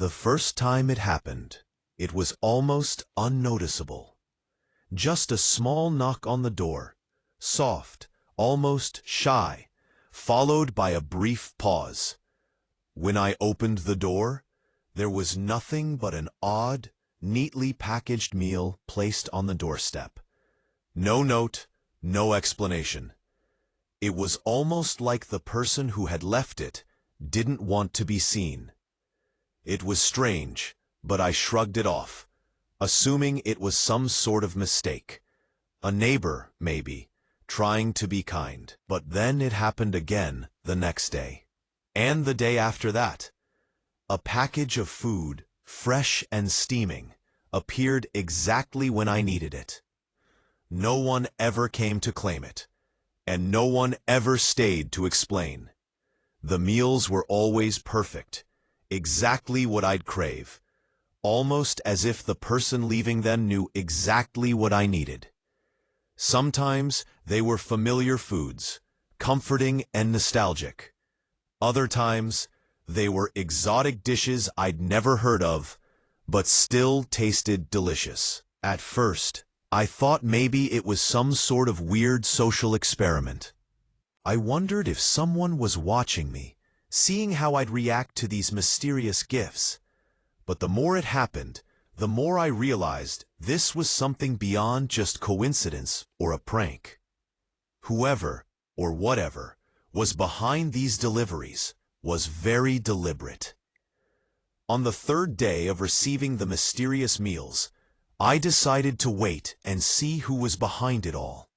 The first time it happened, it was almost unnoticeable. Just a small knock on the door, soft, almost shy, followed by a brief pause. When I opened the door, there was nothing but an odd, neatly packaged meal placed on the doorstep. No note, no explanation. It was almost like the person who had left it didn't want to be seen. It was strange, but I shrugged it off, assuming it was some sort of mistake. A neighbor, maybe, trying to be kind. But then it happened again the next day. And the day after that. A package of food, fresh and steaming, appeared exactly when I needed it. No one ever came to claim it, and no one ever stayed to explain. The meals were always perfect, exactly what I'd crave, almost as if the person leaving them knew exactly what I needed. Sometimes they were familiar foods, comforting and nostalgic. Other times, they were exotic dishes I'd never heard of, but still tasted delicious. At first, I thought maybe it was some sort of weird social experiment. I wondered if someone was watching me, seeing how I'd react to these mysterious gifts. But the more it happened, the more I realized this was something beyond just coincidence or a prank. Whoever, or whatever, was behind these deliveries was very deliberate. On the third day of receiving the mysterious meals, I decided to wait and see who was behind it all.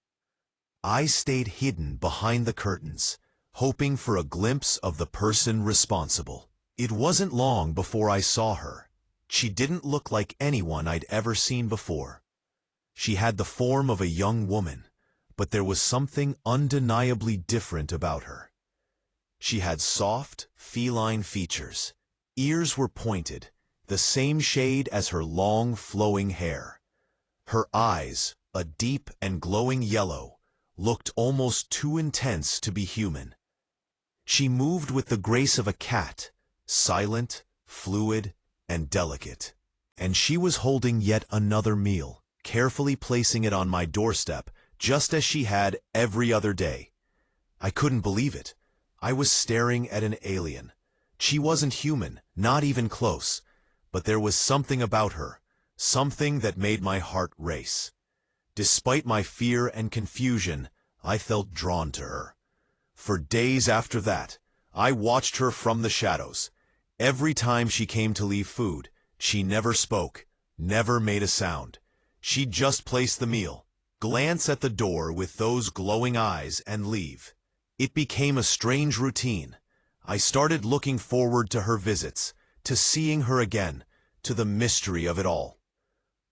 I stayed hidden behind the curtains, hoping for a glimpse of the person responsible. It wasn't long before I saw her. She didn't look like anyone I'd ever seen before. She had the form of a young woman, but there was something undeniably different about her. She had soft, feline features. Ears were pointed, the same shade as her long, flowing hair. Her eyes, a deep and glowing yellow, looked almost too intense to be human. She moved with the grace of a cat, silent, fluid, and delicate. And she was holding yet another meal, carefully placing it on my doorstep, just as she had every other day. I couldn't believe it. I was staring at an alien. She wasn't human, not even close, but there was something about her, something that made my heart race. Despite my fear and confusion, I felt drawn to her. For days after that, I watched her from the shadows. Every time she came to leave food, she never spoke, never made a sound. She'd just place the meal, glance at the door with those glowing eyes, and leave. It became a strange routine. I started looking forward to her visits, to seeing her again, to the mystery of it all.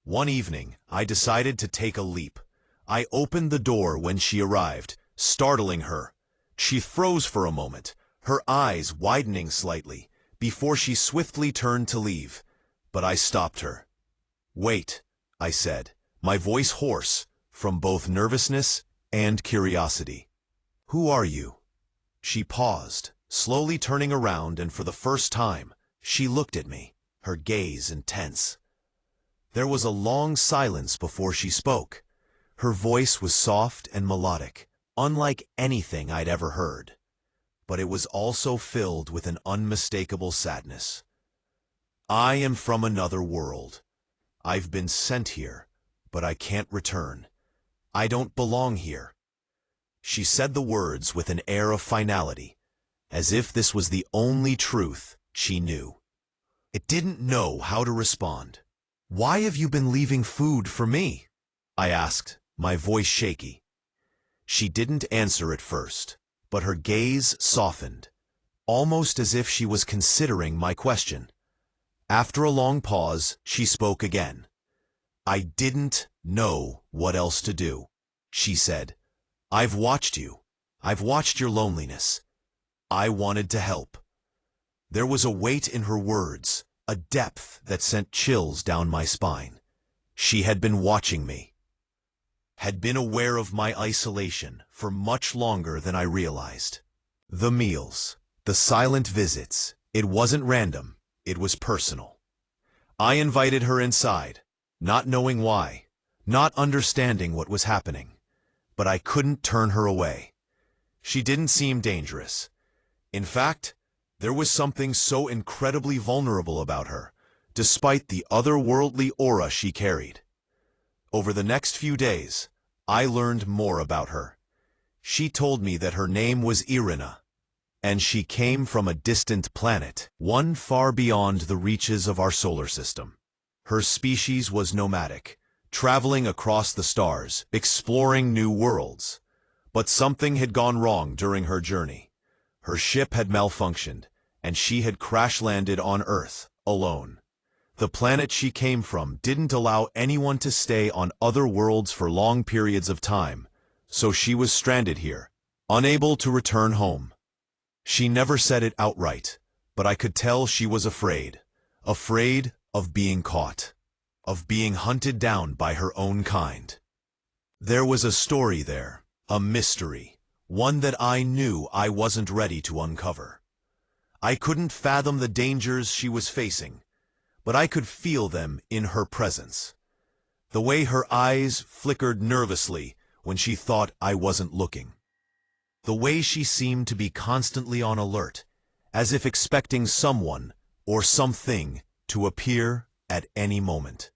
One evening, I decided to take a leap. I opened the door when she arrived, startling her. She froze for a moment, her eyes widening slightly, before she swiftly turned to leave. But I stopped her. "Wait," I said, my voice hoarse, from both nervousness and curiosity. "Who are you?" She paused, slowly turning around, and for the first time, she looked at me, her gaze intense. There was a long silence before she spoke. Her voice was soft and melodic, unlike anything I'd ever heard. But it was also filled with an unmistakable sadness. "I am from another world. I've been sent here, but I can't return. I don't belong here." She said the words with an air of finality, as if this was the only truth she knew. I didn't know how to respond. "Why have you been leaving food for me?" I asked, my voice shaky. She didn't answer at first, but her gaze softened, almost as if she was considering my question. After a long pause, she spoke again. "I didn't know what else to do," she said. "I've watched you. I've watched your loneliness. I wanted to help." There was a weight in her words, a depth that sent chills down my spine. She had been watching me, had been aware of my isolation for much longer than I realized. The meals, the silent visits, it wasn't random. It was personal. I invited her inside, not knowing why, not understanding what was happening, but I couldn't turn her away. She didn't seem dangerous. In fact, there was something so incredibly vulnerable about her, despite the otherworldly aura she carried. Over the next few days, I learned more about her. She told me that her name was Irina, and she came from a distant planet, one far beyond the reaches of our solar system. Her species was nomadic, traveling across the stars, exploring new worlds. But something had gone wrong during her journey. Her ship had malfunctioned, and she had crash-landed on Earth, alone. The planet she came from didn't allow anyone to stay on other worlds for long periods of time, so she was stranded here, unable to return home. She never said it outright, but I could tell she was afraid. Afraid of being caught, of being hunted down by her own kind. There was a story there, a mystery, one that I knew I wasn't ready to uncover. I couldn't fathom the dangers she was facing, but I could feel them in her presence. The way her eyes flickered nervously when she thought I wasn't looking. The way she seemed to be constantly on alert, as if expecting someone or something to appear at any moment.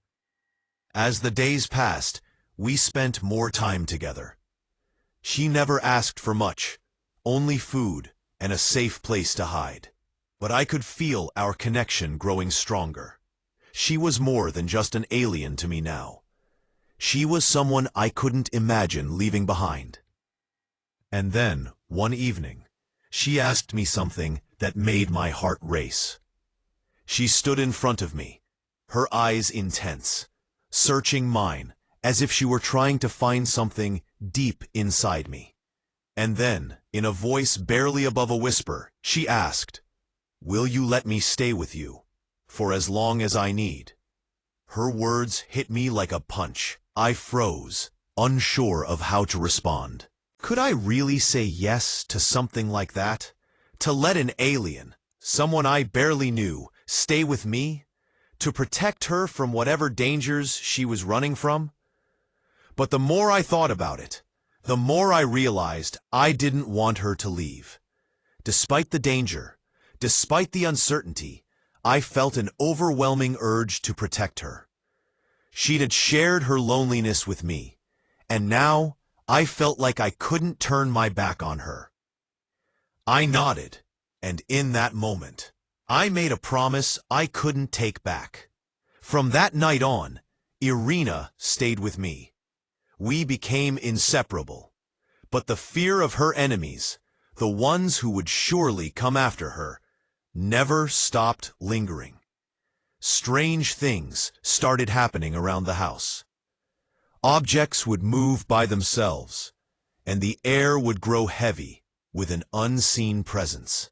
As the days passed, we spent more time together. She never asked for much, only food and a safe place to hide. But I could feel our connection growing stronger. She was more than just an alien to me now. She was someone I couldn't imagine leaving behind. And then, one evening, she asked me something that made my heart race. She stood in front of me, her eyes intense, searching mine as if she were trying to find something deep inside me. And then, in a voice barely above a whisper, she asked, "Will you let me stay with you for as long as I need?" Her words hit me like a punch. I froze, unsure of how to respond. Could I really say yes to something like that? To let an alien, someone I barely knew, stay with me? To protect her from whatever dangers she was running from? But the more I thought about it, the more I realized I didn't want her to leave. Despite the danger, despite the uncertainty, I felt an overwhelming urge to protect her. She'd shared her loneliness with me, and now I felt like I couldn't turn my back on her. I nodded, and in that moment, I made a promise I couldn't take back. From that night on, Irina stayed with me. We became inseparable. But the fear of her enemies, the ones who would surely come after her, never stopped lingering. Strange things started happening around the house. Objects would move by themselves, and the air would grow heavy with an unseen presence.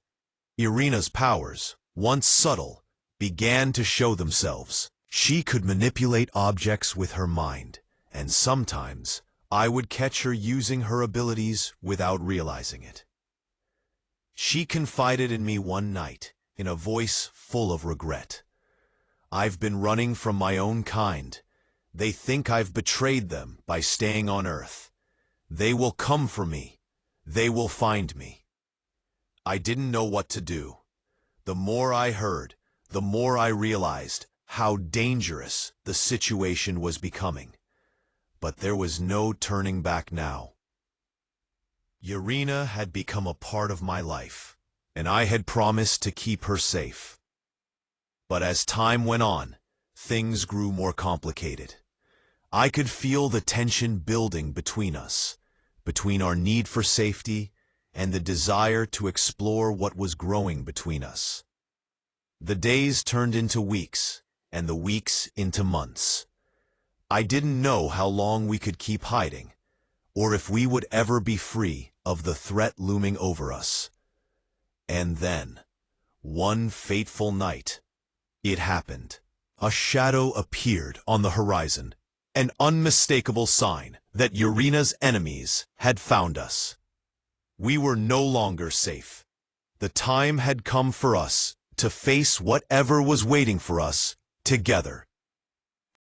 Irina's powers, once subtle, began to show themselves. She could manipulate objects with her mind, and sometimes I would catch her using her abilities without realizing it. She confided in me one night, in a voice full of regret. "I've been running from my own kind. They think I've betrayed them by staying on Earth. They will come for me. They will find me." I didn't know what to do. The more I heard, the more I realized how dangerous the situation was becoming. But there was no turning back now. Irina had become a part of my life, and I had promised to keep her safe. But as time went on, things grew more complicated. I could feel the tension building between us, between our need for safety and the desire to explore what was growing between us. The days turned into weeks, and the weeks into months. I didn't know how long we could keep hiding, or if we would ever be free of the threat looming over us. And then, one fateful night, it happened. A shadow appeared on the horizon, an unmistakable sign that Irina's enemies had found us. We were no longer safe. The time had come for us to face whatever was waiting for us together.